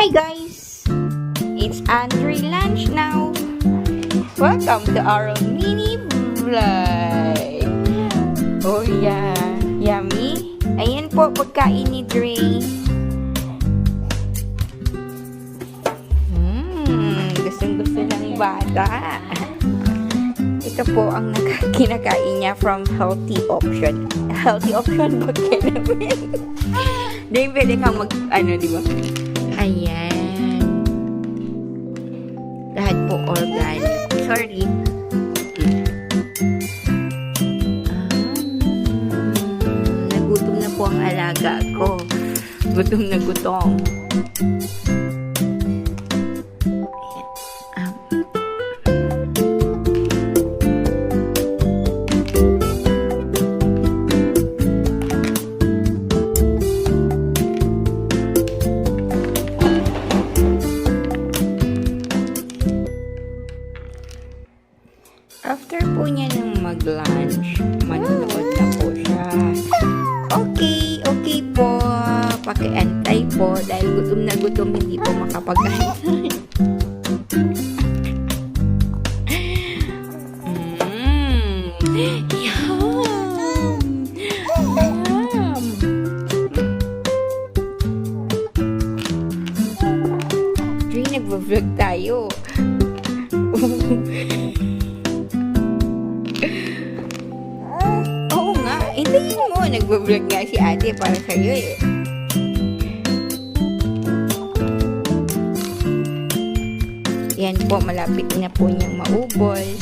Hi guys! It's Andre lunch now. Welcome to our mini vlog. Oh yeah, yummy. Ayan po pagkain ni Dre. Gustong-gusto ng bata. Ito po ang kinakain niya from healthy option. Healthy option ba kinamin? Dahil pwede kang di ba? Ayan. Lahat po organic. Sorry. Nagutom na po ang alaga ko. Gutom na gutom. After po niya nang mag-lunch, manonood na po siya. Okay po. Pakiantay po dahil gutom na gutom, hindi po makapag-antay. Yum! Yum! Dre, nagvo-vlog tayo. Hintayin mo, nagbo-vlog nga si ate para sa'yo eh. Yan po, malapit na po niyang maubos.